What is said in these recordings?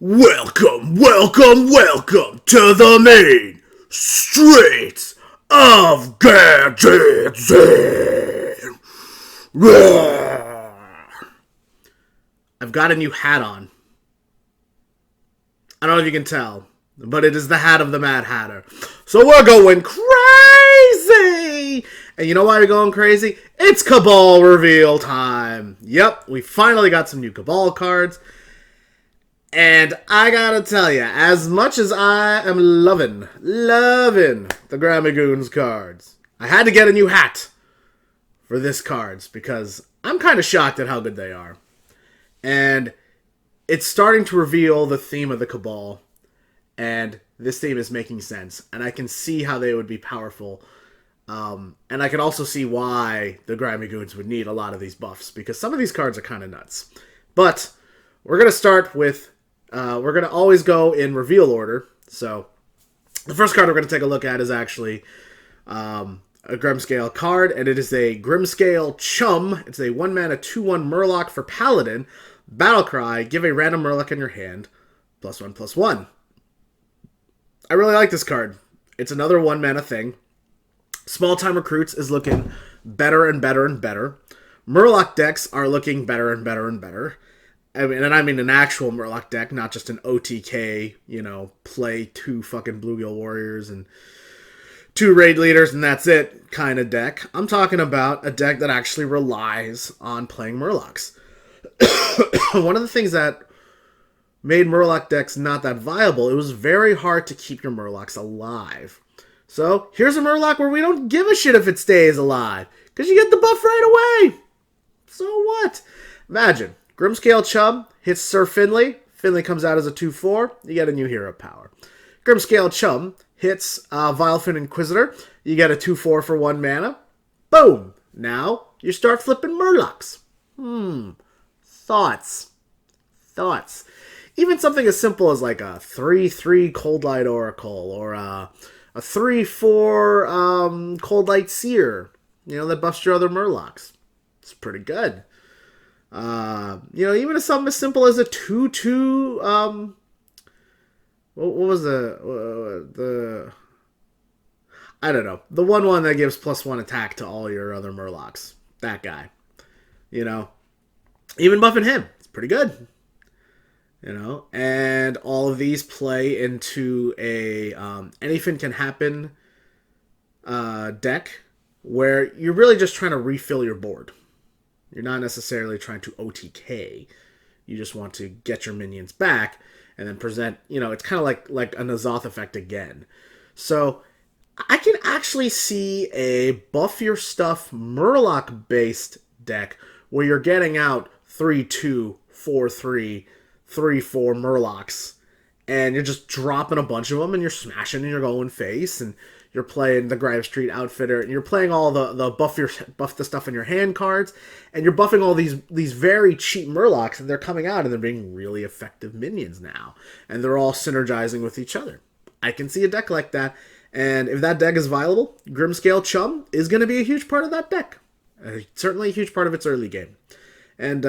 Welcome, welcome, welcome to the main streets of Gadgetzan. I've got a new hat on. I don't know if you can tell, but it is the hat of the Mad Hatter. So we're going crazy! And you know why we're going crazy? It's KABAL reveal time. Yep, we finally got some new KABAL cards. And I gotta tell you, as much as I am loving the Gramagoons cards, I had to get a new hat for this cards because I'm kind of shocked at how good they are. And it's starting to reveal the theme of the KABAL, and this theme is making sense. And I can see how they would be powerful. And I can also see why the Gramagoons would need a lot of these buffs, because some of these cards are kind of nuts. But we're going to start with... we're going to always go in reveal order. So, the first card we're going to take a look at is actually a Grimscale card, and it is a Grimscale Chum. It's a 1-mana 2/1 Murloc for Paladin. Battlecry, give a random Murloc in your hand, +1/+1. I really like this card. It's another 1-mana thing. Small Time Recruits is looking better and better and better. Murloc decks are looking better and better and better. I mean an actual Murloc deck, not just an OTK, play 2 fucking Bluegill Warriors and 2 Raid Leaders and that's it kind of deck. I'm talking about a deck that actually relies on playing Murlocs. One of the things that made Murloc decks not that viable, it was very hard to keep your Murlocs alive. So, here's a Murloc where we don't give a shit if it stays alive, because you get the buff right away. So what? Imagine. Grimscale Chum hits Sir Finley. Finley comes out as a 2/4. You get a new hero power. Grimscale Chum hits Vilefin Inquisitor. You get a 2/4 for 1 mana. Boom! Now you start flipping Murlocs. Thoughts. Even something as simple as like a 3/3 Cold Light Oracle or a 3/4 Cold Light Seer. That buffs your other Murlocs. It's pretty good. Even something as simple as a 2/2, what was the I don't know, the 1/1 that gives +1 attack to all your other Murlocs. That guy. Even buffing him, it's pretty good. And all of these play into a anything can happen deck where you're really just trying to refill your board. You're not necessarily trying to OTK. You just want to get your minions back and then present, it's kind of like a N'Zoth effect again. So I can actually see a buff your stuff Murloc-based deck where you're getting out 3/2, 4/3, 3/4 Murlocs, and you're just dropping a bunch of them and you're smashing and you're going face, and you're playing the Grime Street Outfitter, and you're playing all the buff the stuff in your hand cards, and you're buffing all these very cheap Murlocs, and they're coming out and they're being really effective minions now, and they're all synergizing with each other. I can see a deck like that, and if that deck is viable, Grimscale Chum is going to be a huge part of that deck. Certainly a huge part of its early game. And,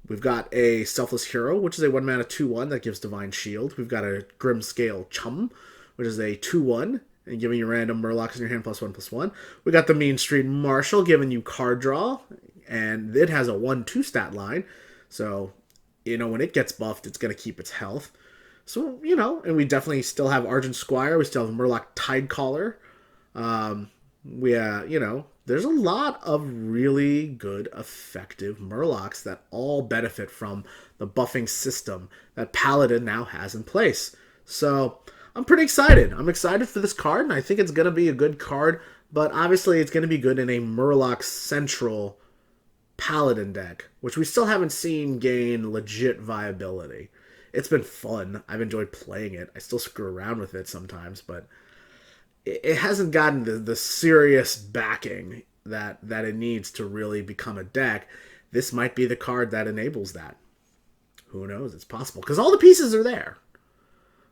we've got a Selfless Hero, which is a 1-mana 2/1 that gives Divine Shield. We've got a Grimscale Chum, which is a 2/1, and giving you random Murlocs in your hand +1/+1. We got the Mean Street Marshal, giving you card draw, and it has a 1/2 stat line. So, when it gets buffed, it's going to keep its health. So, and we definitely still have Argent Squire. We still have Murloc Tidecaller. There's a lot of really good, effective Murlocs that all benefit from the buffing system that Paladin now has in place. So, I'm pretty excited. I'm excited for this card, and I think it's going to be a good card, but obviously it's going to be good in a Murloc Central Paladin deck, which we still haven't seen gain legit viability. It's been fun. I've enjoyed playing it. I still screw around with it sometimes, but it hasn't gotten the serious backing that it needs to really become a deck. This might be the card that enables that. Who knows? It's possible, because all the pieces are there.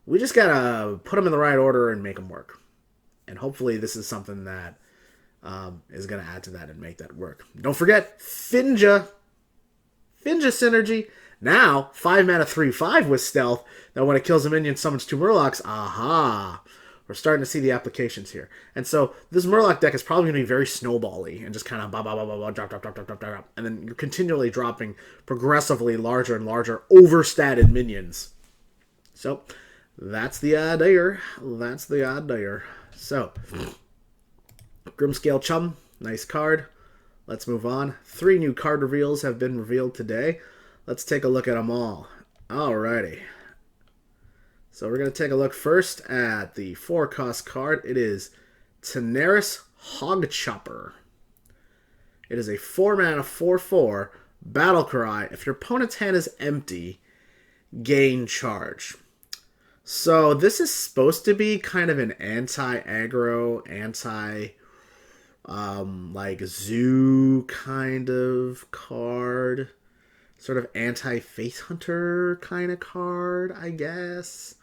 We just gotta put them in the right order and make them work. And hopefully this is something that is gonna add to that and make that work. Don't forget, Finja synergy. Now, 5 mana 3/5 with stealth, that when it kills a minion, summons 2 Murlocs. Aha! We're starting to see the applications here. And so this Murloc deck is probably going to be very snowball-y and just kind of drop. And then you're continually dropping progressively larger and larger overstatted minions. So that's the idea. That's the idea. So, Grimscale Chum, nice card. Let's move on. 3 new card reveals have been revealed today. Let's take a look at them all. Alrighty. So we're going to take a look first at the 4-cost card. It is Tenaris Hogchopper. It is a 4-mana 4/4 battle cry. If your opponent's hand is empty, gain charge. So this is supposed to be kind of an anti-aggro, like zoo kind of card. Sort of anti-Face Hunter kind of card, I guess.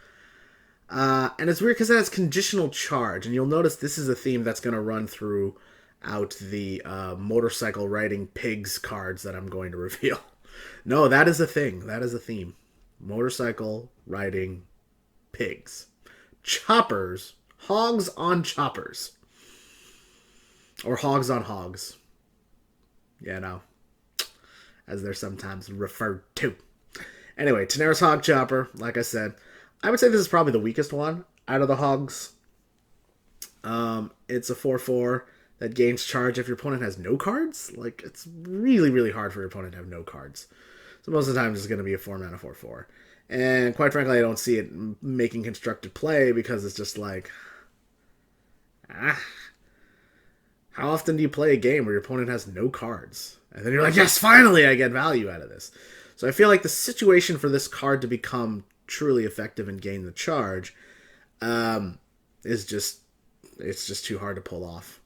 And it's weird because it has conditional charge. And you'll notice this is a theme that's going to run throughout the motorcycle riding pigs cards that I'm going to reveal. No, that is a thing. That is a theme. Motorcycle riding pigs. Choppers. Hogs on choppers. Or hogs on hogs. Yeah, no. As they're sometimes referred to. Anyway, Tenaris Hogchopper, like I said, I would say this is probably the weakest one out of the hogs. It's a 4/4 that gains charge if your opponent has no cards. Like, it's really, really hard for your opponent to have no cards. So most of the time it's going to be a 4-mana 4/4. And quite frankly, I don't see it making constructed play because it's just like, how often do you play a game where your opponent has no cards? And then you're like, yes, finally I get value out of this. So I feel like the situation for this card to become truly effective and gain the charge it's just too hard to pull off.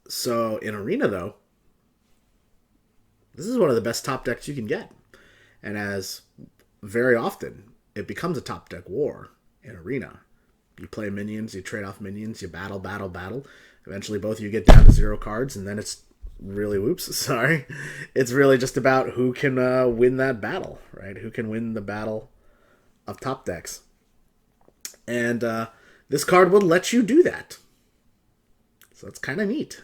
So in Arena, though, this is one of the best top decks you can get. And as very often, it becomes a top deck war in Arena. You play minions, you trade off minions, you battle. Eventually both of you get down to 0 cards, and then it's really, it's really just about who can win that battle, right? Who can win the battle of top decks. And this card will let you do that. So it's kind of neat.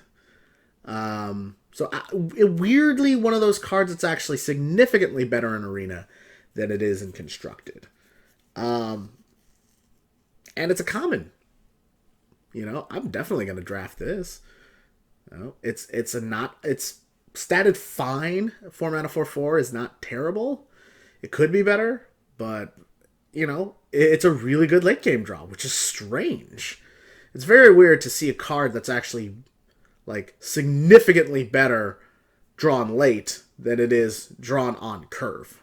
Weirdly, one of those cards that's actually significantly better in Arena than it is in Constructed. And it's a common. I'm definitely going to draft this. It's statted fine. 4-mana 4/4 is not terrible. It could be better, but it's a really good late game draw, which is strange. It's very weird to see a card that's actually like significantly better drawn late than it is drawn on curve.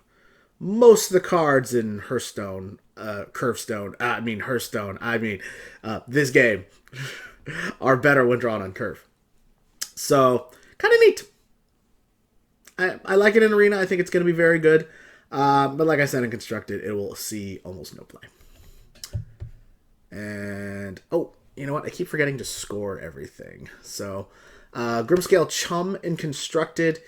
Most of the cards in Hearthstone, this game are better when drawn on curve. So, kind of neat. I like it in Arena. I think it's going to be very good. But like I said, in Constructed, it will see almost no play. And, you know what? I keep forgetting to score everything. So, Grimscale Chum in Constructed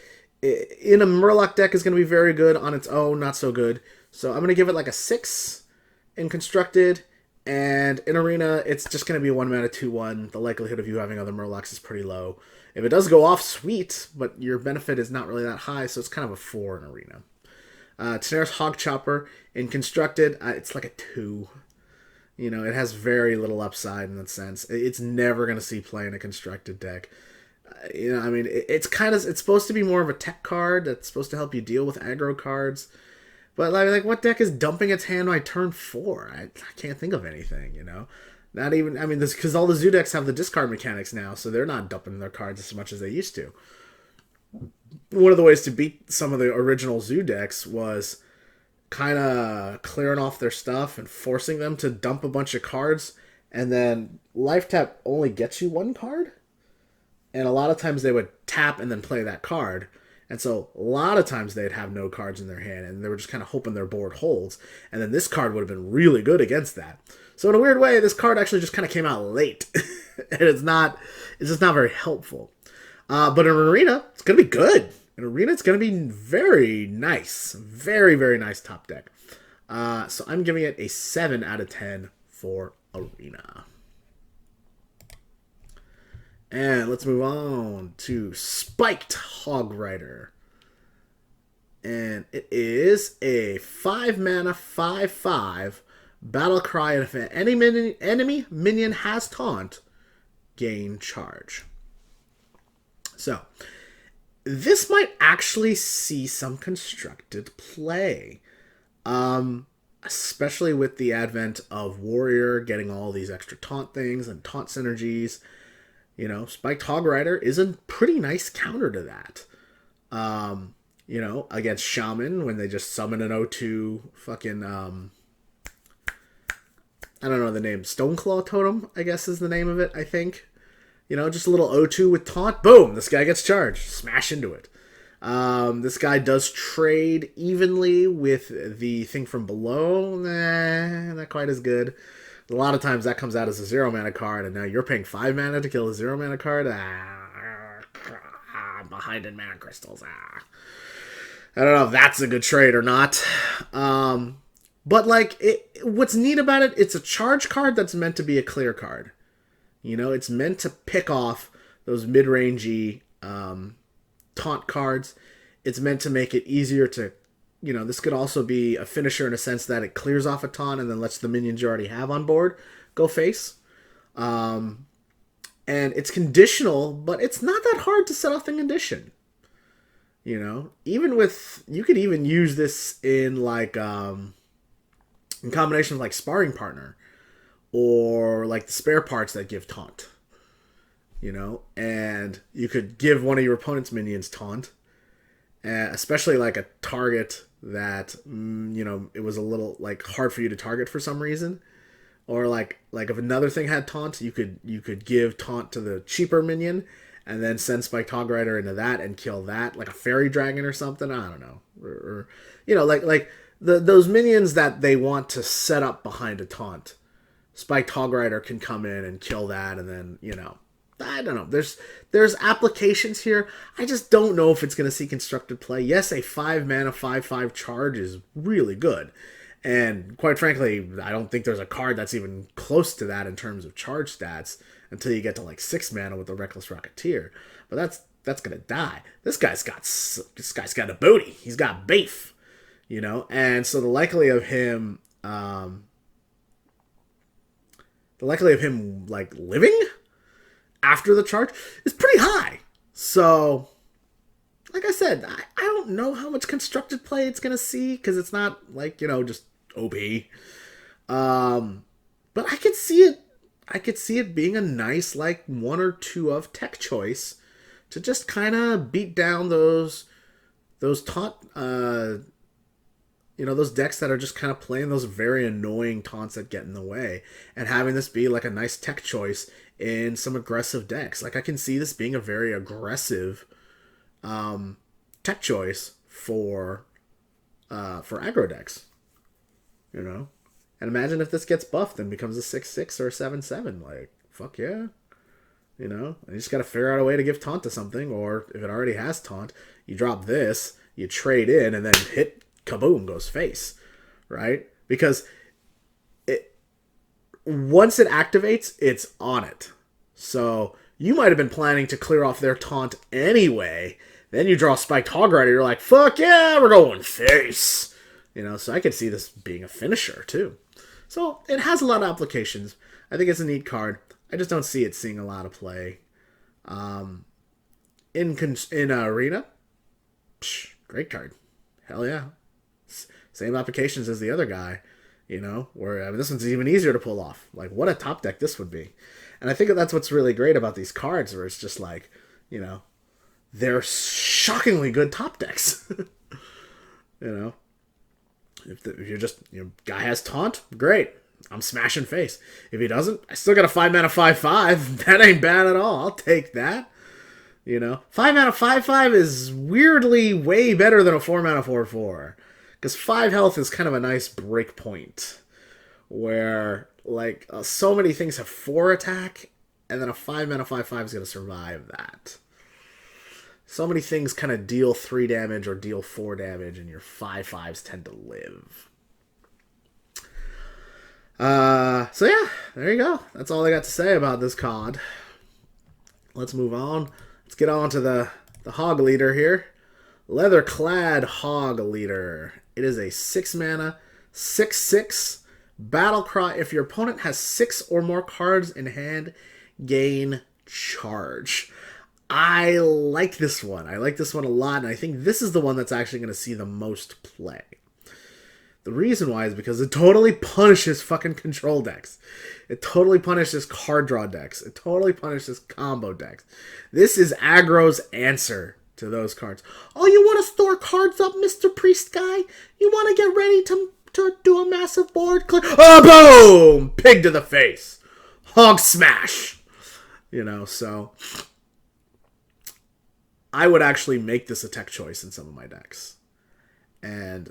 in a Murloc deck is going to be very good. On its own, not so good. So I'm going to give it like a 6 in Constructed. And in Arena, it's just going to be a 1-mana 2/1. The likelihood of you having other Murlocs is pretty low. If it does go off, sweet, but your benefit is not really that high, so it's kind of a 4 in Arena. Tenaris Hogchopper in Constructed, it's like a 2. It has very little upside in that sense. It's never going to see play in a Constructed deck. It's supposed to be more of a tech card that's supposed to help you deal with aggro cards. But like what deck is dumping its hand by turn 4? I can't think of anything, Not even, because all the zoo decks have the discard mechanics now, so they're not dumping their cards as much as they used to. One of the ways to beat some of the original zoo decks was kind of clearing off their stuff and forcing them to dump a bunch of cards, and then life tap only gets you 1 card. And a lot of times they would tap and then play that card. And so a lot of times they'd have no cards in their hand, and they were just kind of hoping their board holds. And then this card would have been really good against that. So in a weird way, this card actually just kind of came out late. And it's just not very helpful. But in Arena, it's going to be good. In Arena, it's going to be very nice. Very, very nice top deck. So I'm giving it a 7 out of 10 for Arena. And let's move on to Spiked Hog Rider. And it is a 5 mana 5/5 battle cry. And if an enemy minion has taunt, gain charge. So, this might actually see some constructed play. Especially with the advent of Warrior getting all these extra taunt things and taunt synergies. You know, Spiked Hog Rider is a pretty nice counter to that. You know, against Shaman when they just summon an O2 fucking, I don't know the name, Stoneclaw Totem, I guess is the name of it, I think. You know, just a little O2 with taunt, boom, this guy gets charged. Smash into it. This guy does trade evenly with the thing from below. Nah, not quite as good. A lot of times that comes out as a 0 mana card, and now you're paying 5 mana to kill a 0 mana card. Behind in mana crystals. I don't know if that's a good trade or not. But like, what's neat about it, it's a charge card that's meant to be a clear card. You know, it's meant to pick off those mid-rangey taunt cards. It's meant to make it easier to, you know, this could also be a finisher in a sense that it clears off a taunt and then lets the minions you already have on board go face. And it's conditional, but it's not that hard to set off the condition. You know, even with, you could even use this in like, in combination with like Sparring Partner or like the spare parts that give taunt. You know, and you could give one of your opponent's minions taunt, especially like a target that, you know, it was a little like hard for you to target for some reason. Or like if another thing had taunt, you could give taunt to the cheaper minion and then send Spiked Hog Rider into that and kill that, like a fairy dragon or something. I don't know, or you know, like those minions that they want to set up behind a taunt. Spiked Hog Rider can come in and kill that, and then, you know, I don't know. There's applications here. I just don't know if it's going to see constructed play. Yes, a 5 mana 5/5 charge is really good. And quite frankly, I don't think there's a card that's even close to that in terms of charge stats until you get to like 6 mana with the Reckless Rocketeer. But that's going to die. This guy's got a booty. He's got beef, you know? And so the likelihood of him like living after the charge is pretty high. So, like I said, I don't know how much constructed play it's going to see because it's not like, you know, just OP. But I could see it. I could see it being a nice, like, 1 or 2 of tech choice to just kind of beat down those taunt, you know, those decks that are just kind of playing those very annoying taunts that get in the way, and having this be like a nice tech choice in some aggressive decks. Like, I can see this being a very aggressive tech choice for aggro decks, you know. And imagine if this gets buffed and becomes a 6/6 or a 7/7. Like, fuck yeah, you know. And you just got to figure out a way to give taunt to something, or if it already has taunt, you drop this, you trade in, and then hit kaboom, goes face, right? Because once it activates, it's on it. So you might have been planning to clear off their taunt anyway. Then you draw Spiked Hog Rider, you're like, fuck yeah, we're going face. You know, so I could see this being a finisher too. So it has a lot of applications. I think it's a neat card. I just don't see it seeing a lot of play. In Arena, great card. Hell yeah. Same applications as the other guy, you know, where I mean, this one's even easier to pull off. Like, what a top deck this would be. And I think that's what's really great about these cards, where it's just like, you know, they're shockingly good top decks. You know, if you're just, your guy has taunt, great, I'm smashing face. If he doesn't, I still got a 5 mana 5/5. That ain't bad at all. I'll take that. You know, 5 mana 5/5 is weirdly way better than a 4 mana 4/4. Because 5 health is kind of a nice break point. Where, like, so many things have 4 attack, and then a 5 mana 5/5 is going to survive that. So many things kind of deal 3 damage or deal 4 damage, and your 5/5s tend to live. So yeah, there you go. That's all I got to say about this card. Let's move on. Let's get on to the Hog Leader here. Leather-clad Hog Leader. It is a 6 mana, 6/6 battle cry. If your opponent has 6 or more cards in hand, gain charge. I like this one. I like this one a lot, and I think this is the one that's actually going to see the most play. The reason why is because it totally punishes fucking control decks. It totally punishes card draw decks. It totally punishes combo decks. This is aggro's answer to those cards. Oh, you want to store cards up, Mr. Priest guy? You want to get ready to do a massive board click? Oh, boom! Pig to the face. Hog smash. You know, so I would actually make this a tech choice in some of my decks. And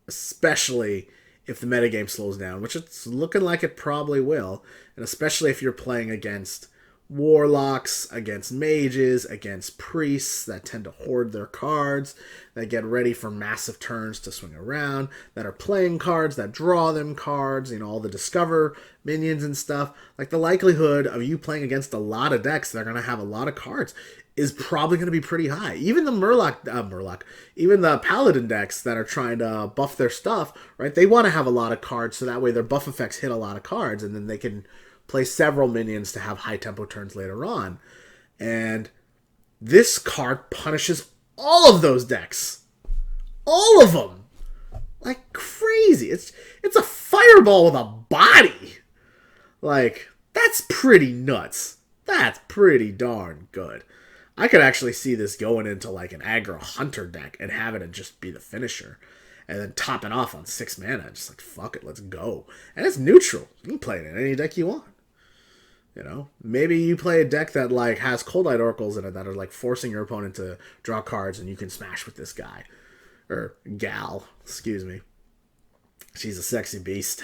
especially if the metagame slows down, which it's looking like it probably will, and especially if you're playing against warlocks, against mages, against priests that tend to hoard their cards, that get ready for massive turns to swing around, that are playing cards, that draw them cards, you know, all the discover minions and stuff. Like, the likelihood of you playing against a lot of decks that are going to have a lot of cards is probably going to be pretty high. Even the even the Paladin decks that are trying to buff their stuff, right? They want to have a lot of cards so that way their buff effects hit a lot of cards, and then they can play several minions to have high tempo turns later on. And this card punishes all of those decks. All of them. Like crazy. It's a fireball with a body. Like, that's pretty nuts. That's pretty darn good. I could actually see this going into like an aggro hunter deck and having it just be the finisher. And then top it off on 6 mana. Just like, fuck it, let's go. And it's neutral. You can play it in any deck you want. You know? Maybe you play a deck that like has Coldite Oracles in it that are like forcing your opponent to draw cards, and you can smash with this guy. Or gal, excuse me. She's a sexy beast.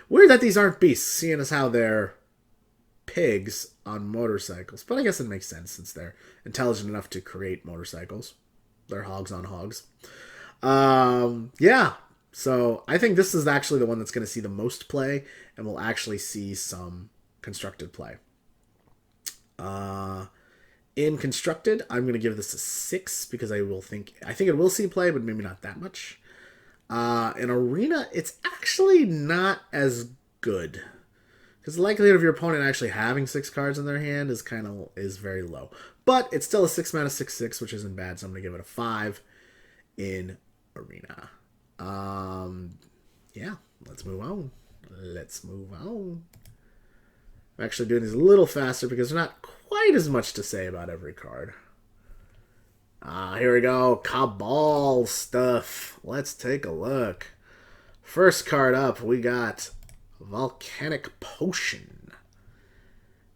Weird that these aren't beasts, seeing as how they're pigs on motorcycles. But I guess it makes sense since they're intelligent enough to create motorcycles. They're hogs on hogs. Yeah. So I think this is actually the one that's going to see the most play, and will actually see some constructed play. In constructed, I'm going to give this a 6 because I think it will see play, but maybe not that much. In arena, it's actually not as good because the likelihood of your opponent actually having 6 cards in their hand is very low. But it's still a 6 mana 6/6, which isn't bad. So I'm going to give it a 5 in arena. Yeah, let's move on. I'm actually doing these a little faster because there's not quite as much to say about every card. Here we go. KABAL stuff. Let's take a look. First card up, we got Volcanic Potion.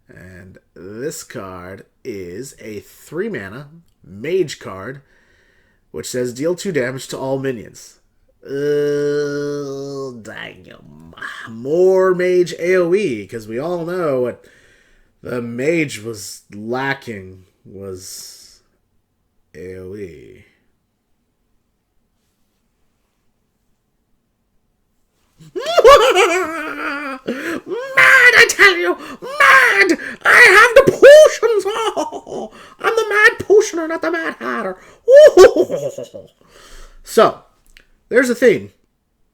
And this card is a 3 mana mage card, which says deal 2 damage to all minions. Damn. More mage AoE, because we all know what the mage was lacking was AoE. Mad, I tell you! Mad! I have the potions! Oh, I'm the mad potioner, not the mad hatter. So, there's a thing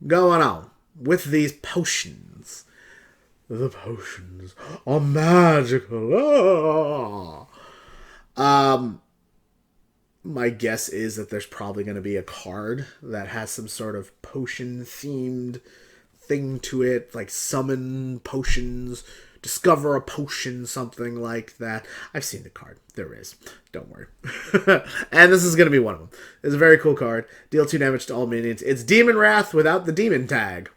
going on with these potions. The potions are magical. My guess is that there's probably going to be a card that has some sort of potion-themed thing to it, like summon potions, discover a potion, something like that. I've seen the card. There is. Don't worry. And this is going to be one of them. It's a very cool card. Deal 2 damage to all minions. It's Demon Wrath without the demon tag.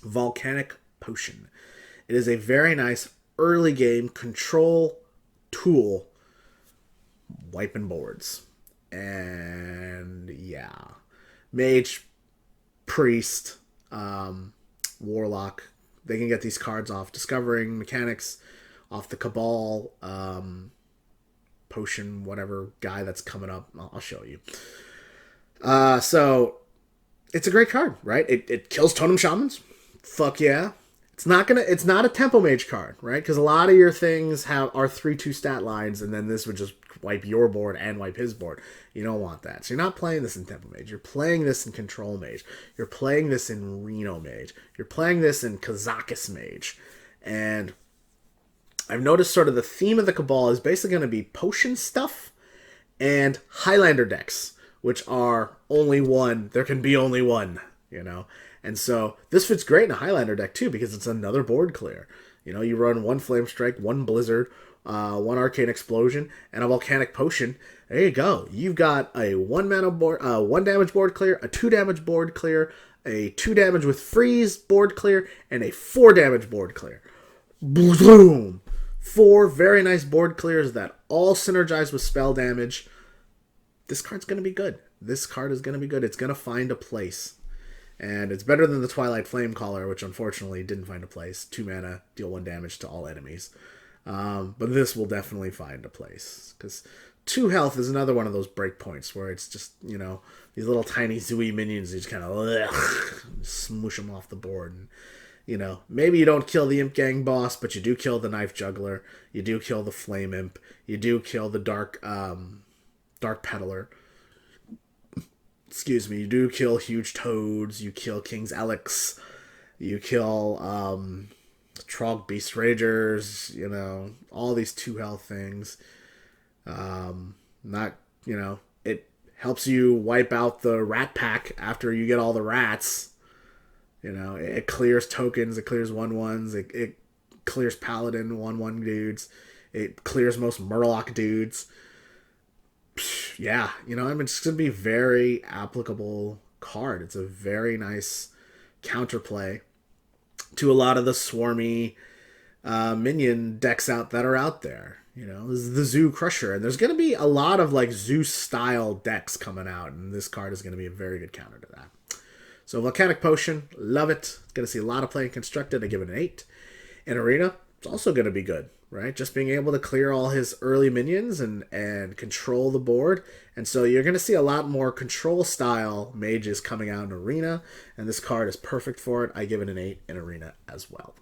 Volcanic Potion. It is a very nice early game control tool wiping boards. And yeah. Mage, priest, warlock, they can get these cards off discovering mechanics, off the KABAL potion, whatever guy that's coming up. I'll show you. So it's a great card, right? It kills Totem Shamans. Fuck yeah. It's not a Tempo Mage card, right? Because a lot of your things are 3/2 stat lines, and then this would just wipe your board and wipe his board. You don't want that. So you're not playing this in Tempo Mage. You're playing this in Control Mage. You're playing this in Reno Mage. You're playing this in Kazakus Mage. And I've noticed sort of the theme of the Cabal is basically going to be potion stuff and Highlander decks, which are only one. There can be only one, you know? And so this fits great in a Highlander deck too, because it's another board clear. You know, you run one Flame Strike, one Blizzard, one Arcane Explosion, and a Volcanic Potion. There you go. You've got a 1 damage board clear, a 2 damage board clear, a 2 damage with freeze board clear, and a 4 damage board clear. Boom! 4 very nice board clears that all synergize with spell damage. This card's going to be good. This card is going to be good. It's going to find a place. And it's better than the Twilight Flamecaller, which unfortunately didn't find a place. 2 mana, deal 1 damage to all enemies. But this will definitely find a place. Because 2 health is another one of those breakpoints where it's just, you know, these little tiny zooey minions, you just kind of smoosh them off the board. And, you know, maybe you don't kill the Imp Gang boss, but you do kill the Knife Juggler. You do kill the Flame Imp. You do kill the Dark Peddler. Excuse me, you do kill Huge Toads, you kill King's Elix, you kill Trog Beast Ragers, you know, all these 2 health things. Not, you know, it helps you wipe out the Rat Pack after you get all the rats. You know, it clears tokens, it clears 1/1s, it clears Paladin 1/1 dudes, it clears most Murloc dudes. Yeah, you know, I mean, it's going to be a very applicable card. It's a very nice counterplay to a lot of the swarmy minion decks that are out there. You know, this is the Zoo Crusher, and there's going to be a lot of like Zoo-style decks coming out, and this card is going to be a very good counter to that. So Volcanic Potion, love it. Going to see a lot of play in Constructed. I give it an 8. In Arena, it's also going to be good. Right, just being able to clear all his early minions and control the board. And so you're going to see a lot more control-style mages coming out in Arena, and this card is perfect for it. I give it an 8 in Arena as well.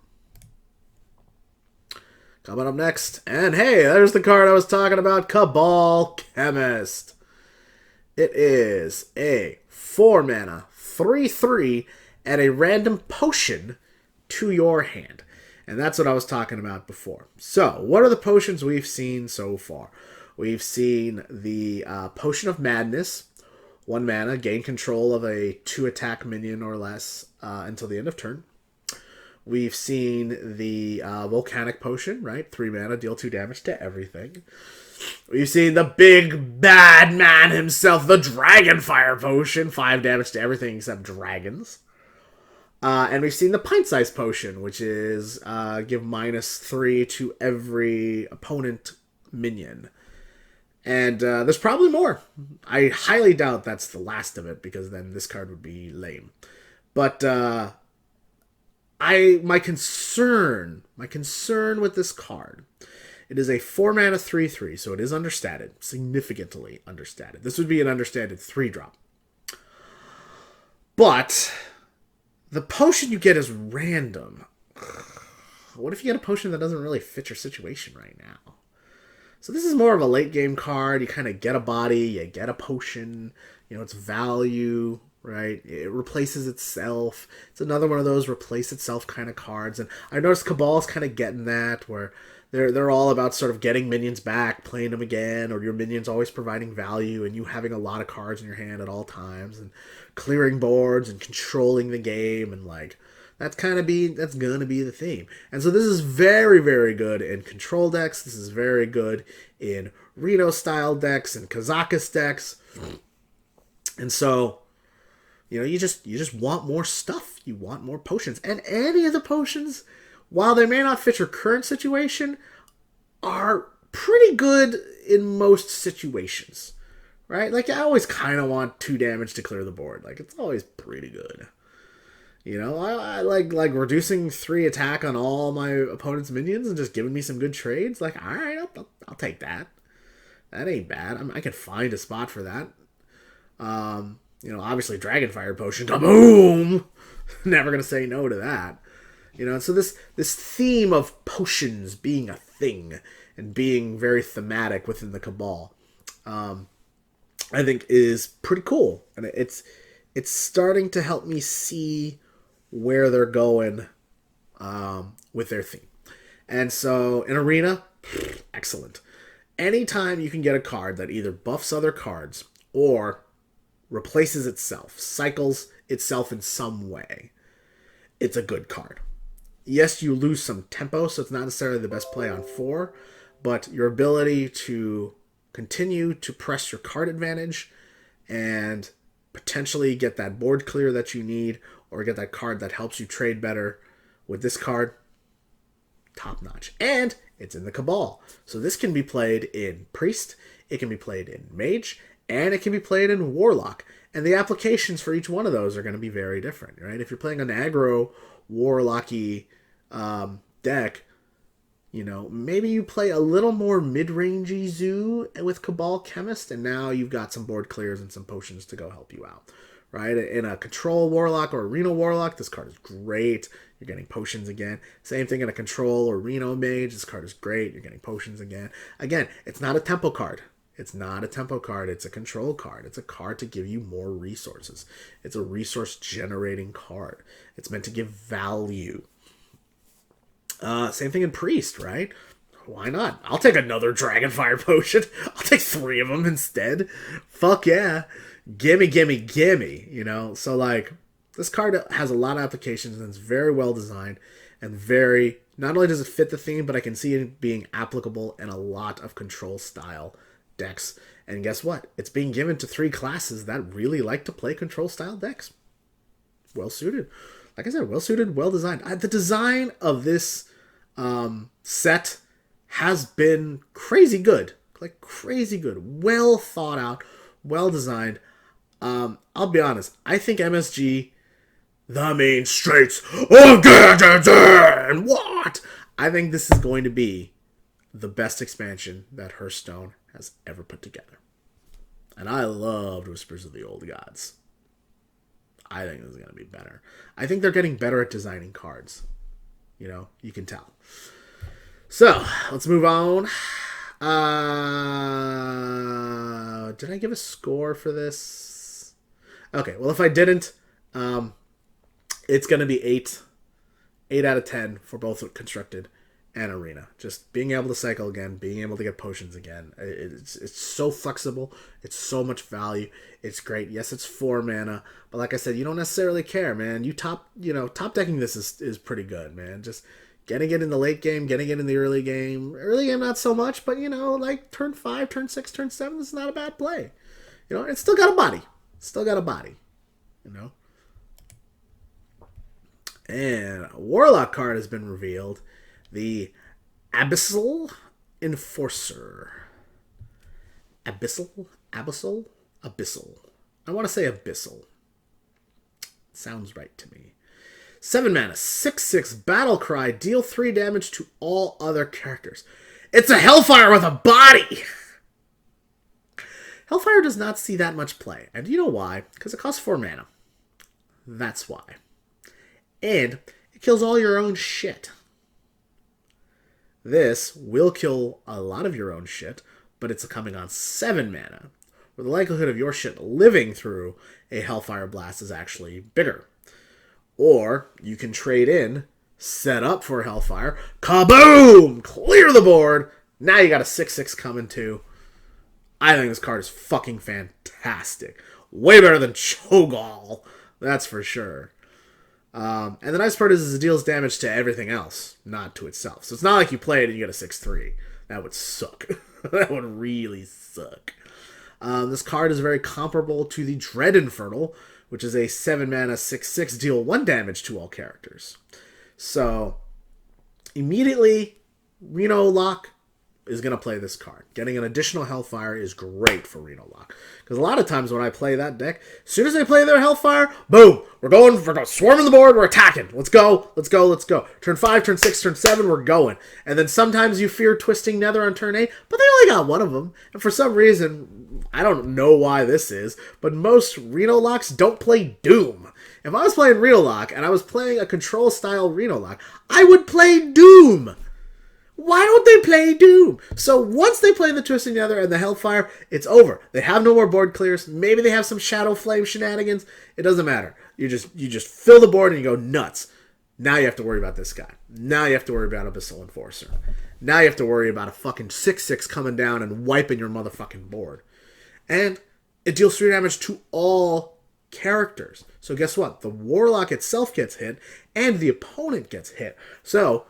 Coming up next, and hey, there's the card I was talking about, Cabal Chemist. It is a 4-mana, 3/3, and a random potion to your hand. And that's what I was talking about before. So, what are the potions we've seen so far? We've seen the Potion of Madness. 1 mana, gain control of a 2-attack minion or less until the end of turn. We've seen the Volcanic Potion, right? 3 mana, deal 2 damage to everything. We've seen the big bad man himself, the Dragonfire Potion. 5 damage to everything except dragons. And we've seen the Pint-Sized Potion, which is give -3 to every opponent minion. And there's probably more. I highly doubt that's the last of it, because then this card would be lame. But my concern with this card, it is a 4-mana 3/3, so it is understated, significantly understated. This would be an understated 3-drop. But the potion you get is random. What if you get a potion that doesn't really fit your situation right now? So this is more of a late game card. You kind of get a body, you get a potion, you know, it's value, right? It replaces itself. It's another one of those replace itself kind of cards. And I noticed Cabal's kind of getting that, where they're all about sort of getting minions back, playing them again, or your minions always providing value, and you having a lot of cards in your hand at all times, and clearing boards and controlling the game, and like that's gonna be the theme. And so this is very, very good in control decks. This is very good in Reno style decks and Kazakus decks. And so, you know, you just want more stuff. You want more potions, and any of the potions, while they may not fit your current situation, are pretty good in most situations, right? Like, I always kind of want 2 damage to clear the board. Like, it's always pretty good. You know, I like reducing 3 attack on all my opponent's minions and just giving me some good trades. Like, all right, I'll take that. That ain't bad. I could find a spot for that. Obviously Dragonfire Potion, kaboom! Never gonna say no to that. And so this theme of potions being a thing and being very thematic within the Cabal, I think is pretty cool, and it's starting to help me see where they're going with their theme. And so in Arena, excellent. Anytime you can get a card that either buffs other cards or replaces itself, cycles itself in some way, it's a good card. Yes, you lose some tempo, so it's not necessarily the best play on 4, but your ability to continue to press your card advantage and potentially get that board clear that you need, or get that card that helps you trade better with this card, top notch. And it's in the Cabal. So this can be played in Priest, it can be played in Mage, and it can be played in Warlock. And the applications for each one of those are going to be very different, right? If you're playing an aggro, Warlocky deck, maybe you play a little more mid-rangey Zoo with Cabal Chemist, and now you've got some board clears and some potions to go help you out, right? In a Control Warlock or Reno Warlock, this card is great. You're getting potions again. Same thing in a Control or Reno Mage, this card is great. You're getting potions again. Again, it's not a tempo card. It's not a tempo card. It's a control card. It's a card to give you more resources. It's a resource-generating card. It's meant to give value. Same thing in Priest, right? Why not? I'll take another Dragonfire Potion. I'll take 3 of them instead. Fuck yeah. Gimme, gimme, gimme. So, like, this card has a lot of applications, and it's very well designed, and very... Not only does it fit the theme, but I can see it being applicable in a lot of control-style decks. And guess what? It's being given to 3 classes that really like to play control-style decks. Well-suited. Like I said, well-suited, well-designed. The design of this set has been crazy good. Like, crazy good. Well thought out. Well designed. I'll be honest. I think MSG, the main streets of Gadgetzan, what? I think this is going to be the best expansion that Hearthstone has ever put together. And I loved Whispers of the Old Gods. I think this is going to be better. I think they're getting better at designing cards. You can tell. So, let's move on. Did I give a score for this? Okay, well, if I didn't, it's going to be 8. 8 out of 10 for both Constructed and Arena. Just being able to cycle again, being able to get potions again. It's so flexible. It's so much value. It's great. Yes, it's 4 mana, but like I said, you don't necessarily care, man. Top decking this is pretty good, man. Just getting it in the late game, getting it in the early game. Early game, not so much, but like turn 5, turn 6, turn 7, this is not a bad play. It's still got a body. And a Warlock card has been revealed. The Abyssal Enforcer. Abyssal? Abyssal. I want to say Abyssal. Sounds right to me. 7 mana, 6/6 battle cry, deal 3 damage to all other characters. It's a Hellfire with a body! Hellfire does not see that much play. And you know why? Because it costs 4 mana. That's why. And it kills all your own shit. This will kill a lot of your own shit, but it's coming on 7 mana, where the likelihood of your shit living through a Hellfire Blast is actually bigger. Or you can trade in, set up for Hellfire, kaboom! Clear the board! Now you got a 6/6 coming too. I think this card is fucking fantastic. Way better than Cho'Gall, that's for sure. And the nice part is it deals damage to everything else, not to itself. So it's not like you play it and you get a 6/3. That would suck. That would really suck. This card is very comparable to the Dread Infernal, which is a 7 mana 6/6 deal 1 damage to all characters. So immediately, Reno Lock is going to play this card. Getting an additional Hellfire is great for Reno Lock. Because a lot of times when I play that deck, as soon as they play their Hellfire, boom, we're going swarming the board, we're attacking. Let's go. Turn 5, turn 6, turn 7, we're going. And then sometimes you fear Twisting Nether on turn 8, but they only got one of them. And for some reason, I don't know why this is, but most Reno Locks don't play Doom. If I was playing Reno Lock and I was playing a control-style Reno Lock, I would play Doom. Why don't they play Doom? So once they play the Twisting Nether and the Hellfire, it's over. They have no more board clears. Maybe they have some Shadow Flame shenanigans. It doesn't matter. You just fill the board and you go nuts. Now you have to worry about this guy. Now you have to worry about Abyssal Enforcer. Now you have to worry about a fucking 6/6 coming down and wiping your motherfucking board. And it deals 3 damage to all characters. So guess what? The Warlock itself gets hit and the opponent gets hit. So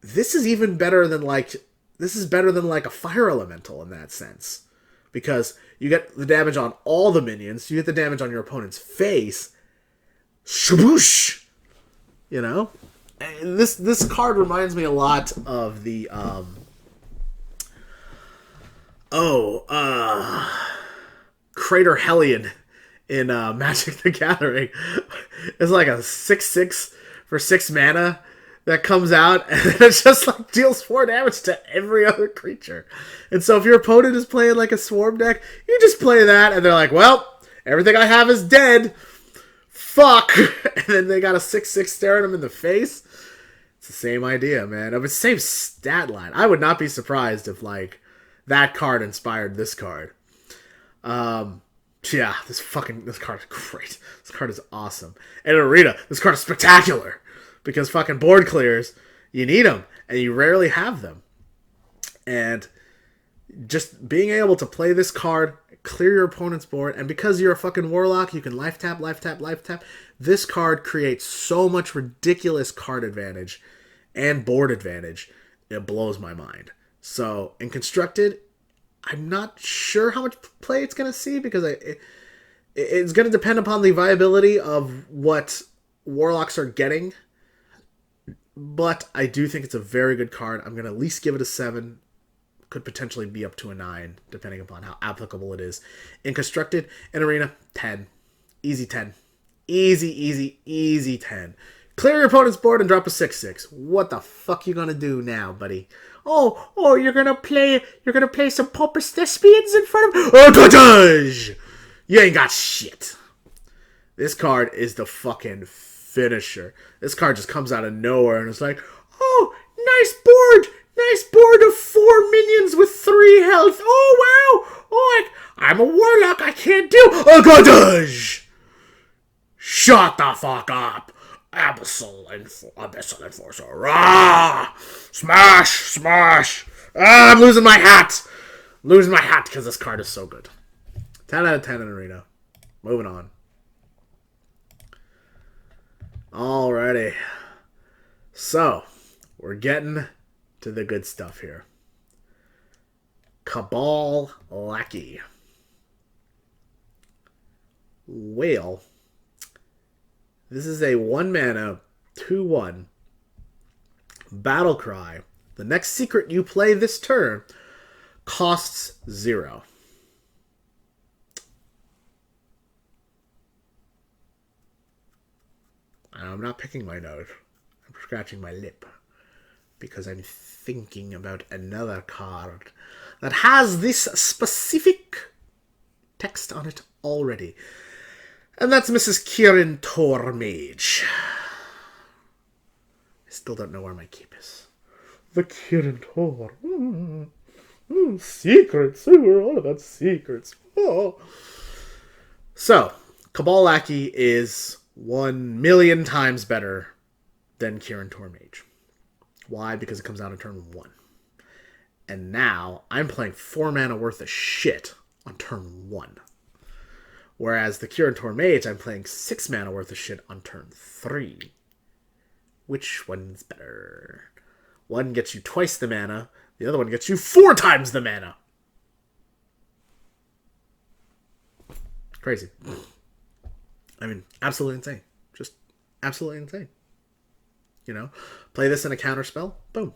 this is even better than like a fire elemental in that sense, because you get the damage on all the minions, you get the damage on your opponent's face, shaboosh, you know. And this card reminds me a lot of the Crater Hellion in Magic the Gathering. It's like a 6/6 for 6 mana that comes out, and it just like deals 4 damage to every other creature. And so if your opponent is playing like a swarm deck, you just play that, and they're like, well, everything I have is dead. Fuck. And then they got a 6/6 staring them in the face. It's the same idea, man. It's the same stat line. I would not be surprised if like that card inspired this card. Yeah, this card is great. This card is awesome. And in Arena, this card is spectacular. Because fucking board clears, you need them, and you rarely have them. And just being able to play this card, clear your opponent's board, and because you're a fucking Warlock, you can life tap. This card creates so much ridiculous card advantage and board advantage. It blows my mind. So, in Constructed, I'm not sure how much play it's going to see, because it's going to depend upon the viability of what Warlocks are getting. But I do think it's a very good card. I'm going to at least give it a 7. Could potentially be up to a 9, depending upon how applicable it is. In Constructed, in Arena, 10. Easy 10. Easy 10. Clear your opponent's board and drop a 6/6. What the fuck you gonna do now, buddy? Oh, you're gonna play some pompous thespians in front of... Oh, Gadgetzan! You ain't got shit. This card is the fucking finisher. This card just comes out of nowhere and it's like, oh, nice board of 4 minions with 3 health. Oh, wow. Oh, I'm a Warlock. I can't do... Oh, Gadgetzan! Shut the fuck up. Abyssal Enforcer. Rah! Smash! Ah, I'm losing my hat. Because this card is so good. 10 out of 10 in Arena. Moving on. Alrighty. So, we're getting to the good stuff here. KABAL Lackey. Whale. This is a 1-mana, 2/1 battle cry. The next secret you play this turn costs 0. I'm not picking my nose. I'm scratching my lip. Because I'm thinking about another card that has this specific text on it already. And that's Mrs. Kirin Tormage. I still don't know where my cape is. The Kirin Tor. Secrets. We're all about secrets. Oh. So, KABAL Lackey is 1,000,000 times better than Kirin Tormage. Why? Because it comes out on turn 1. And now, I'm playing 4 mana worth of shit on turn 1. Whereas the Kirin Tormage, I'm playing 6 mana worth of shit on turn 3. Which one's better? One gets you twice the mana, the other one gets you 4 times the mana. Crazy. I mean, absolutely insane. Just absolutely insane. You know? Play this in a counter spell, boom.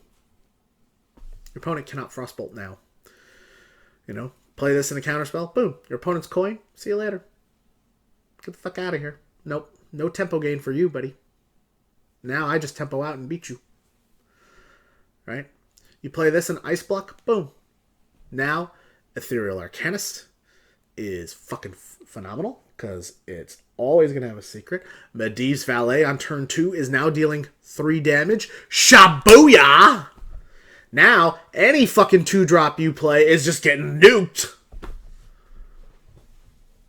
Your opponent cannot Frostbolt now. You know, play this in a counterspell. Boom. Your opponent's coin. See you later. Get the fuck out of here. Nope. No tempo gain for you, buddy. Now I just tempo out and beat you. Right? You play this in Ice Block. Boom. Now, Ethereal Arcanist is fucking phenomenal because it's always going to have a secret. Medivh's Valet on turn 2 is now dealing 3 damage. Shabuya! Now, any fucking 2-drop you play is just getting nuked.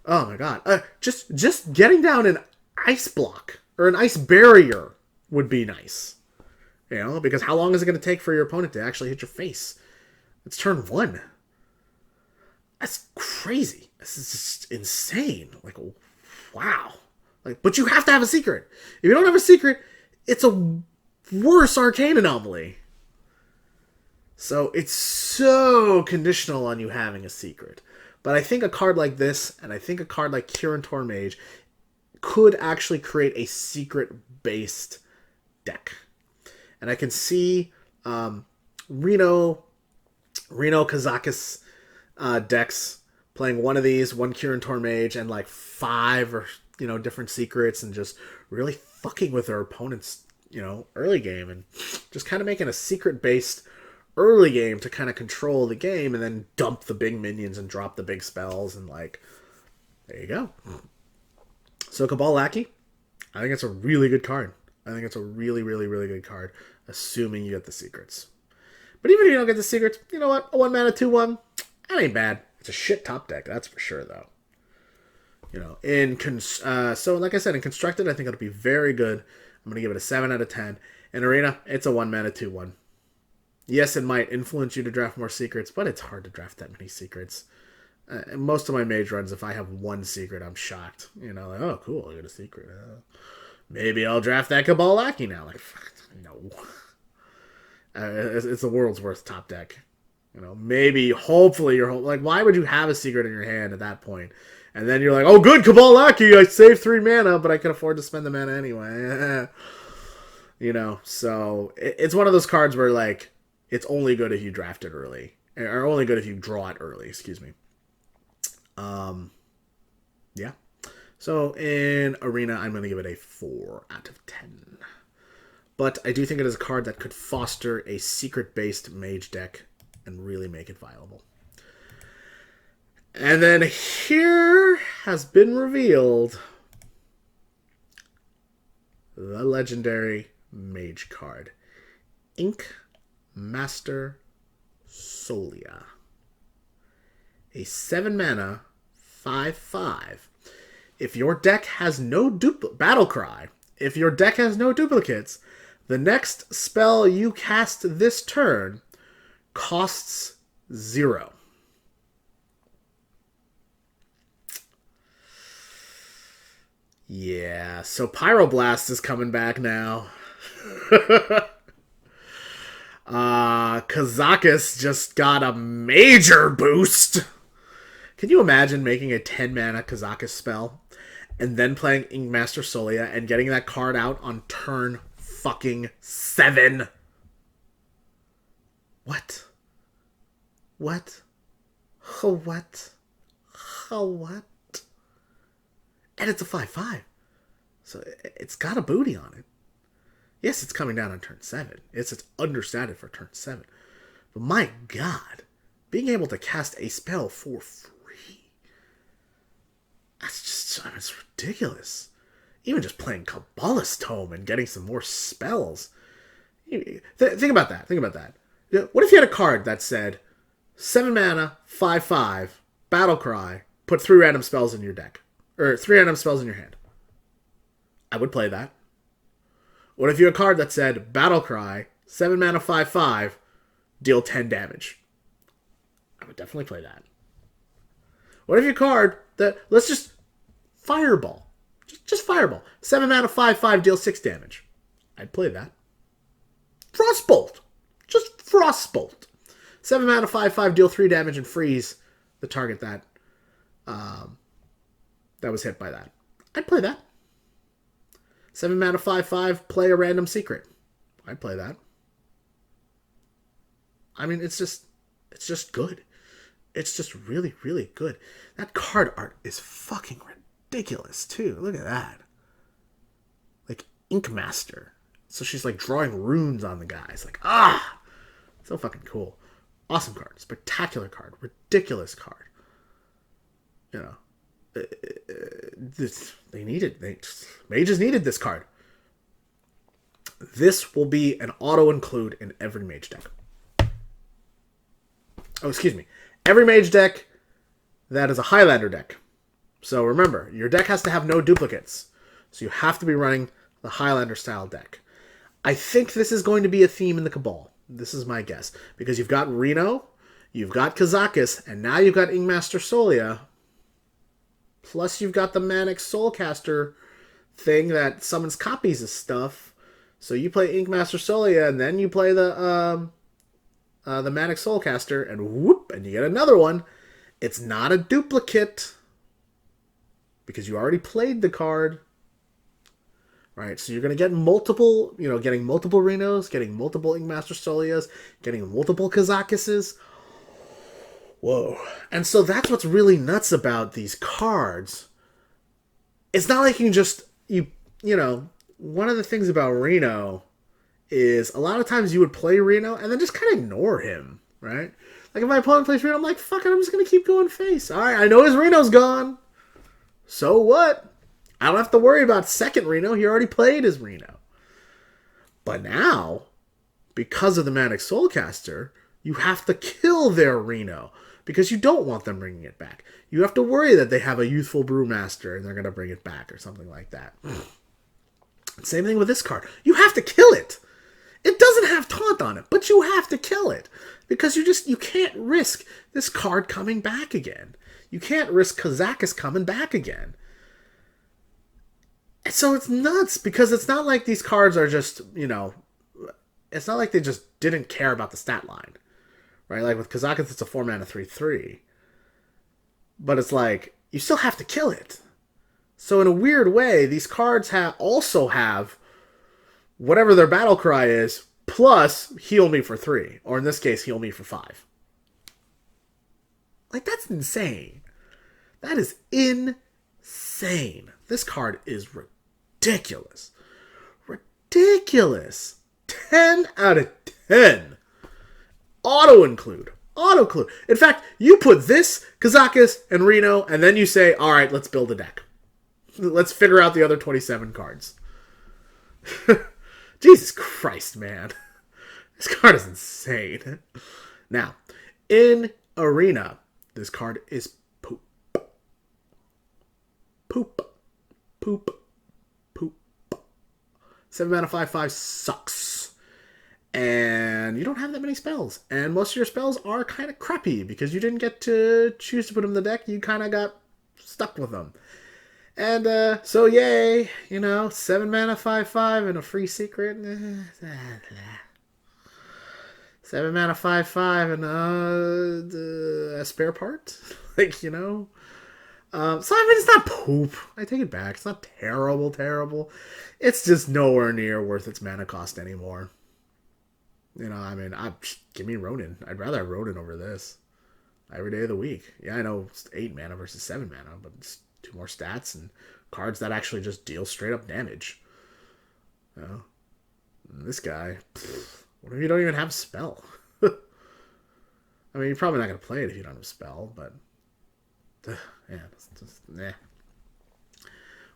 Oh my god. Just getting down an Ice Block or an Ice Barrier would be nice. You know, because how long is it going to take for your opponent to actually hit your face? It's turn 1. That's crazy. This is just insane. Like, wow. Like, but you have to have a secret. If you don't have a secret, it's a worse Arcane Anomaly. So it's so conditional on you having a secret. But I think a card like this, and I think a card like Kirin Tor Mage, could actually create a secret-based deck. And I can see Reno Kazakis decks playing one of these, one Kirin Tor Mage, and like 5 or different secrets, and just really fucking with their opponent's early game, and just kind of making a secret-based early game to kind of control the game, and then dump the big minions and drop the big spells, and like, there you go. So KABAL Lackey, I think it's a really good card. I think it's a really, really, really good card, assuming you get the secrets. But even if you don't get the secrets, you know what? A 1-mana 2/1, that ain't bad. It's a shit top deck, that's for sure, though. So like I said, in Constructed, I think it'll be very good. I'm going to give it a 7 out of 10. In Arena, it's a 1-mana 2/1. Yes, it might influence you to draft more secrets, but it's hard to draft that many secrets. Most of my mage runs, if I have 1 secret, I'm shocked. Like, oh, cool, I got a secret. Maybe I'll draft that KABAL Lackey now. Like, no. It's the world's worst top deck. Maybe, hopefully, you're like, why would you have a secret in your hand at that point? And then you're like, oh, good, KABAL Lackey, I saved 3 mana, but I can afford to spend the mana anyway. So it's one of those cards where, like, it's only good if you draft it early. Or only good if you draw it early, excuse me. Yeah. So in Arena, I'm going to give it a 4 out of 10. But I do think it is a card that could foster a secret-based mage deck and really make it viable. And then here has been revealed the legendary mage card, Ink Master Solia. A 7-mana 5/5. If your deck has no Battle Cry, if your deck has no duplicates, the next spell you cast this turn costs 0. Yeah, so Pyroblast is coming back now. Kazakis just got a major boost. Can you imagine making a 10-mana Kazakis spell and then playing Ink Master Solia and getting that card out on turn fucking 7? What? What? Oh, what? Oh, what? And it's a 5/5. So it's got a booty on it. Yes, it's coming down on turn 7. It's understated for turn 7. But my god, being able to cast a spell for free, it's ridiculous. Even just playing Kabbalist Tome and getting some more spells. Think about that. Think about that. What if you had a card that said 7 mana, 5/5, Battle Cry, put 3 random spells in your deck? Or 3 random spells in your hand. I would play that. What if you had a card that said Battle Cry, 7 mana, 5/5, deal 10 damage? I would definitely play that. What if your card that, let's just Fireball. Just Fireball. 7 mana, 5/5, deal 6 damage. I'd play that. Frostbolt. Just Frostbolt. 7 mana, 5/5, deal 3 damage and freeze the target that was hit by that. I'd play that. 7 mana, 5/5, play a random secret. I'd play that. I mean, it's just good. It's just really, really good. That card art is fucking ridiculous, too. Look at that. Like, Ink Master. So she's, like, drawing runes on the guys. Like, so fucking cool. Awesome card. Spectacular card. Ridiculous card. You know. Mages needed this card. This will be an auto-include in every mage deck. Oh, excuse me. Every mage deck that is a Highlander deck. So remember, your deck has to have no duplicates. So you have to be running the Highlander style deck. I think this is going to be a theme in the Cabal. This is my guess. Because you've got Reno, you've got Kazakis, and now you've got Ingmaster Solia. Plus you've got the Manic Soulcaster thing that summons copies of stuff. So you play Ingmaster Solia, and then you play the Manic Soulcaster, and whoop, and you get another one. It's not a duplicate, because you already played the card. Right, so you're going to get multiple, getting multiple Renos, getting multiple Ingmaster Solias, getting multiple Kazakuses. Whoa. And so that's what's really nuts about these cards. It's not like you can just, one of the things about Reno is a lot of times you would play Reno and then just kind of ignore him, right? Like if my opponent plays Reno, I'm like, fuck it, I'm just going to keep going face. All right, I know his Reno's gone. So what? I don't have to worry about second Reno. He already played his Reno. But now, because of the Manic Soulcaster, you have to kill their Reno because you don't want them bringing it back. You have to worry that they have a youthful Brewmaster and they're going to bring it back or something like that. Same thing with this card. You have to kill it. It doesn't have taunt on it, but you have to kill it because you can't risk this card coming back again. You can't risk Kazakis coming back again. So it's nuts because it's not like these cards are just, it's not like they just didn't care about the stat line, right? Like with Kazakis, it's a 4-mana 3/3. But it's like, you still have to kill it. So in a weird way, these cards also have whatever their battle cry is, plus heal me for 3. Or in this case, heal me for 5. Like, that's insane. That is insane. This card is ridiculous. Ridiculous. 10 out of 10. Auto-include. Auto-include. In fact, you put this, Kazakis, and Reno, and then you say, all right, let's build a deck. Let's figure out the other 27 cards. Jesus Christ, man. This card is insane. Now, in Arena, this card is poop. Poop. Poop. Poop. 7 mana 5/5 sucks. And you don't have that many spells. And most of your spells are kind of crappy because you didn't get to choose to put them in the deck. You kind of got stuck with them. And so yay, 7 mana 5/5 and a free secret. 7 mana 5/5 and a spare part. So I mean, it's not poop. I take it back. It's not terrible. It's just nowhere near worth its mana cost anymore. Give me Ronin. I'd rather have Ronin over this every day of the week. Yeah, I know it's 8 mana versus 7 mana, but it's 2 more stats and cards that actually just deal straight up damage. This guy, what if you don't even have a spell? I mean, you're probably not going to play it if you don't have a spell, but yeah, it's just,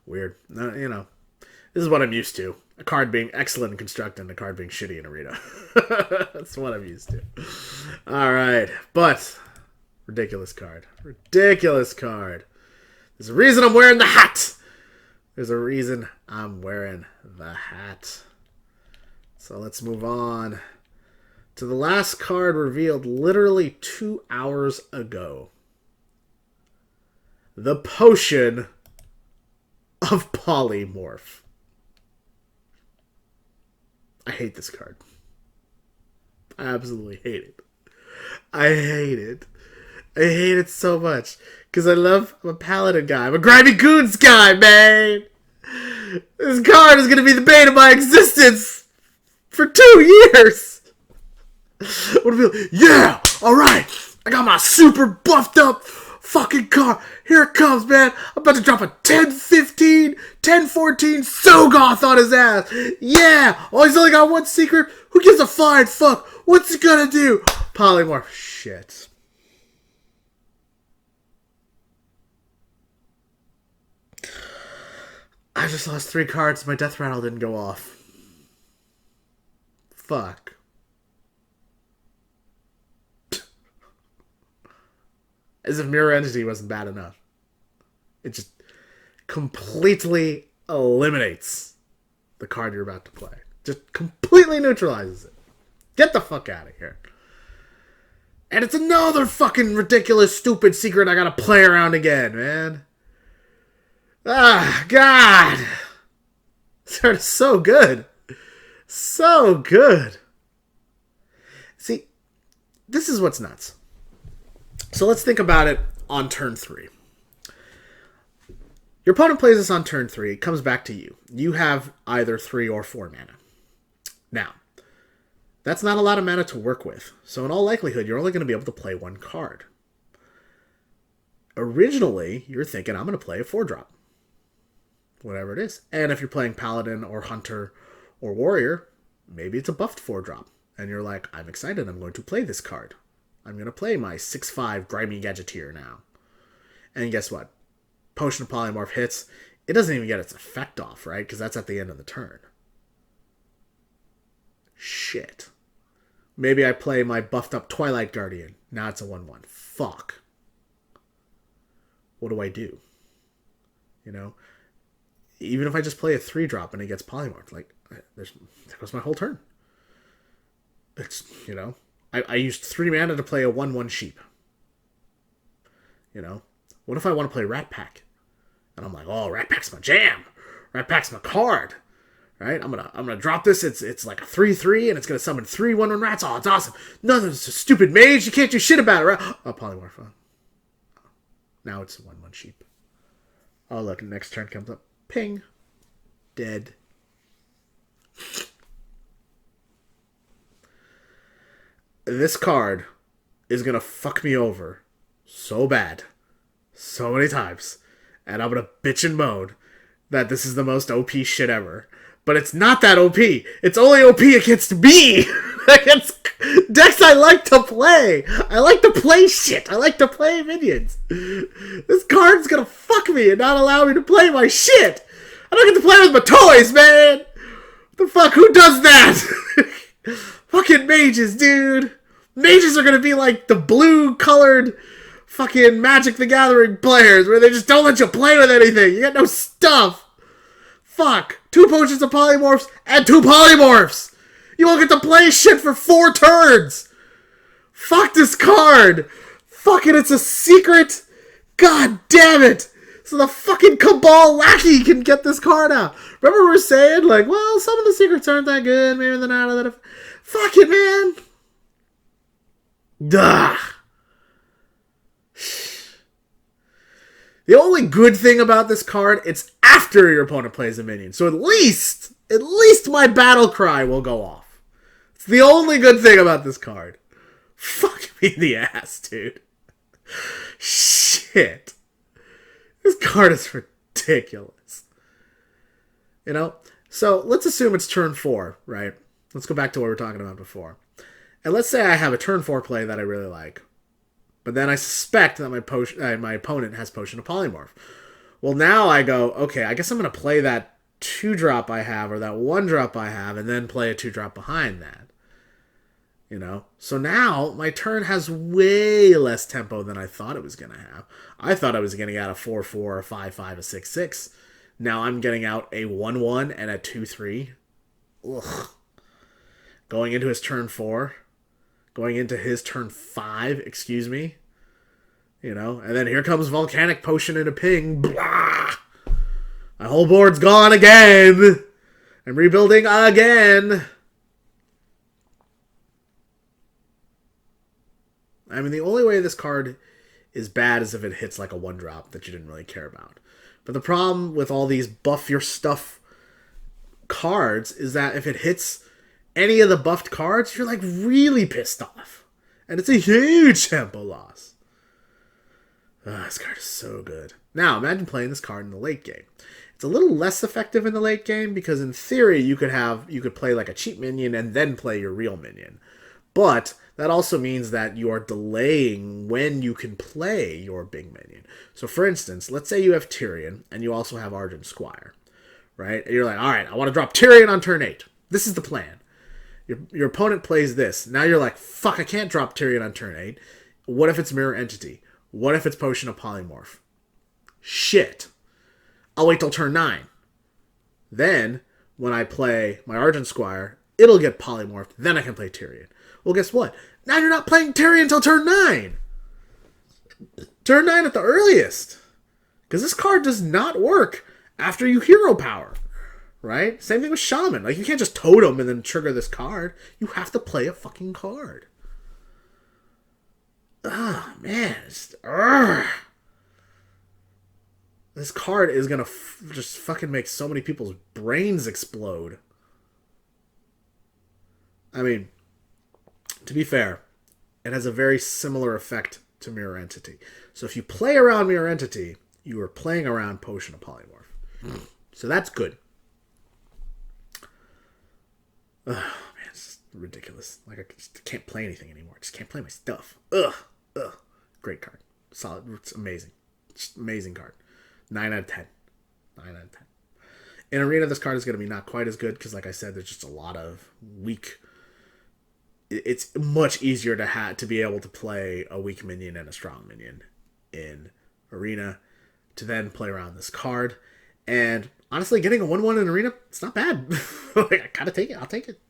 weird. This is what I'm used to. A card being excellent in Construct and a card being shitty in Arena. That's what I'm used to. Alright, but ridiculous card. Ridiculous card. There's a reason I'm wearing the hat. There's a reason I'm wearing the hat. So let's move on to the last card revealed literally 2 hours ago. The Potion of Polymorph. I hate this card. I absolutely hate it. I hate it. I hate it so much. Because I'm a Paladin guy. I'm a Grimy Goons guy, man. This card is going to be the bane of my existence for 2 years. Would be like, yeah, alright, I got my super buffed up fucking car. Here it comes, man. I'm about to drop a 10-15, 10-14 Sogoth on his ass. Yeah. Oh, he's only got one secret. Who gives a flying fuck? What's he gonna do? Polymorph. Shit. I just lost 3 cards. My death rattle didn't go off. Fuck. As if Mirror Entity wasn't bad enough. It just completely eliminates the card you're about to play. Just completely neutralizes it. Get the fuck out of here. And it's another fucking ridiculous, stupid secret I gotta play around again, man. Ah, God. This card is so good. So good. See, this is what's nuts. So let's think about it on turn 3. Your opponent plays this on turn 3. It comes back to you. You have either 3 or 4 mana. Now, that's not a lot of mana to work with. So in all likelihood, you're only going to be able to play 1 card. Originally, you're thinking, I'm going to play a 4-drop. Whatever it is. And if you're playing Paladin or Hunter or Warrior, maybe it's a buffed 4-drop. And you're like, I'm excited. I'm going to play this card. I'm going to play my 6/5 Grimy Gadgeteer now. And guess what? Potion of Polymorph hits. It doesn't even get its effect off, right? Because that's at the end of the turn. Shit. Maybe I play my buffed up Twilight Guardian. Now it's a 1/1. Fuck. What do I do? You know? Even if I just play a 3-drop and it gets polymorphed, like, there goes my whole turn. It's, you know, I used 3 mana to play a 1/1 sheep. You know, what if I want to play Rat Pack? And I'm like, oh, Rat Pack's my jam. Rat Pack's my card. Right? I'm gonna drop this. It's like a 3/3, and it's gonna summon 3 1/1 rats. Oh, it's awesome. No, it's a stupid mage. You can't do shit about it, right? Oh, polymorph. Now it's a 1/1 sheep. Oh, look, next turn comes up. Ping. Dead. This card is going to fuck me over so bad. So many times. And I'm going to bitch and moan that this is the most OP shit ever. But it's not that OP. It's only OP against me. Against decks I like to play. I like to play shit. I like to play minions. This card's going to fuck me and not allow me to play my shit. I don't get to play with my toys, man. What the fuck? Who does that? Fucking mages, dude. Mages are going to be like the blue-colored fucking Magic the Gathering players where they just don't let you play with anything. You got no stuff. Fuck. 2 potions of polymorphs and 2 polymorphs. You won't get to play shit for 4 turns. Fuck this card. Fuck it, it's a secret. God damn it. So the fucking KABAL lackey can get this card out. Remember we were saying, like, well, some of the secrets aren't that good. Maybe they're not that... Fuck it, man. Duh. The only good thing about this card, it's after your opponent plays a minion. So at least my battle cry will go off. It's the only good thing about this card. Fuck me in the ass, dude. Shit. This card is ridiculous. You know? So let's assume it's turn 4, right? Let's go back to what we were talking about before. And let's say I have a turn 4 play that I really like. But then I suspect that my opponent has Potion of Polymorph. Well, now I go, okay, I guess I'm going to play that 2-drop I have or that 1-drop I have and then play a 2-drop behind that. You know? So now my turn has way less tempo than I thought it was going to have. I thought I was getting out a 4/4, a 5/5, a 6/6. Now I'm getting out a 1/1 and a 2/3. Ugh. Going into his turn 4. Going into his turn 5, excuse me. You know, and then here comes Volcanic Potion and a ping. Blah! My whole board's gone again. I'm rebuilding again. I mean, the only way this card is bad is if it hits like a 1-drop that you didn't really care about. But the problem with all these buff your stuff cards is that if it hits any of the buffed cards, you're like really pissed off. And it's a huge tempo loss. This card is so good. Now, imagine playing this card in the late game. It's a little less effective in the late game because in theory you could play like a cheap minion and then play your real minion. But that also means that you are delaying when you can play your big minion. So for instance, let's say you have Tyrion and you also have Argent Squire, right? And you're like, all right, I want to drop Tyrion on turn 8. This is the plan. Your opponent plays this. Now you're like, fuck, I can't drop Tyrion on turn 8. What if it's Mirror Entity? What if it's Potion of Polymorph? Shit. I'll wait till turn 9. Then, when I play my Argent Squire, it'll get polymorphed. Then I can play Tyrion. Well, guess what? Now you're not playing Tyrion until turn 9. Turn 9 at the earliest. Because this card does not work after you hero power. Right? Same thing with Shaman. Like, you can't just totem and then trigger this card. You have to play a fucking card. Oh, man. This card is going to just fucking make so many people's brains explode. I mean, to be fair, it has a very similar effect to Mirror Entity. So if you play around Mirror Entity, you are playing around Potion of Polymorph. So that's good. Oh, man, it's just ridiculous. Like, I just can't play anything anymore. I just can't play my stuff. Ugh. Great card. Solid. It's amazing. Just amazing card. 9 out of 10. 9 out of 10. In Arena, this card is going to be not quite as good because, like I said, there's just a lot of weak... It's much easier to be able to play a weak minion and a strong minion in Arena to then play around this card. And honestly, getting a 1-1 in Arena, it's not bad. Like, I gotta take it. I'll take it.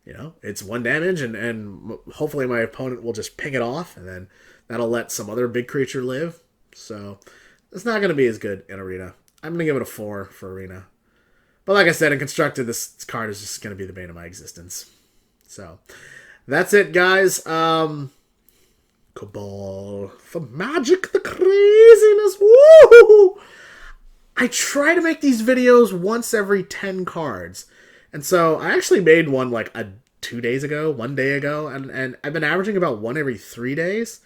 You know, it's 1 damage, and hopefully my opponent will just ping it off, and then that'll let some other big creature live. So, it's not going to be as good in Arena. I'm going to give it a 4 for Arena. But like I said, in Constructed, this card is just going to be the bane of my existence. So, that's it, guys. Cabal. For Magic the Craziness. Woo! I try to make these videos once every 10 cards. And so I actually made one like 2 days ago, 1 day ago, and I've been averaging about 1 every 3 days.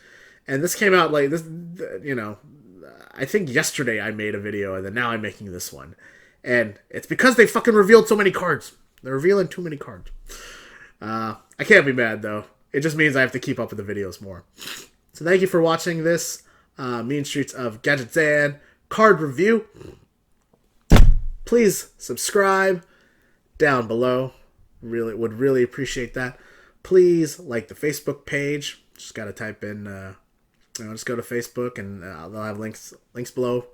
And this came out like this, you know, I think yesterday I made a video, and then now I'm making this one. And it's because they fucking revealed so many cards. They're revealing too many cards. I can't be mad though. It just means I have to keep up with the videos more. So thank you for watching this Mean Streets of Gadgetzan card review. Please subscribe down below. Would really appreciate that. Please like the Facebook page. Just gotta type in, just go to Facebook, and they'll have links below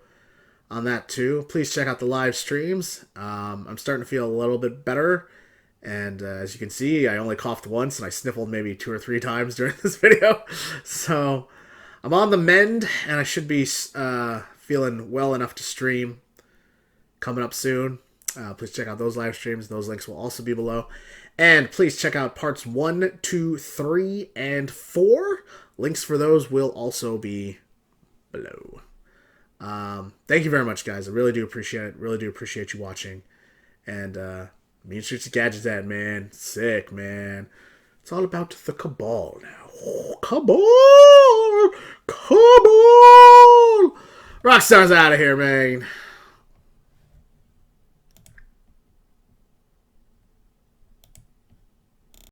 on that too. Please check out the live streams. I'm starting to feel a little bit better, and as you can see, I only coughed once, and I sniffled maybe 2 or 3 times during this video. So I'm on the mend, and I should be feeling well enough to stream coming up soon. Please check out those live streams. Those links will also be below. And please check out parts 1, 2, 3, and 4. Links for those will also be below. Thank you very much, guys. I really do appreciate it. Really do appreciate you watching. And Mean Streets of Gadgetzan, man. Sick, man. It's all about the Cabal now. Oh, Cabal! Cabal! Rockstar's out of here, man.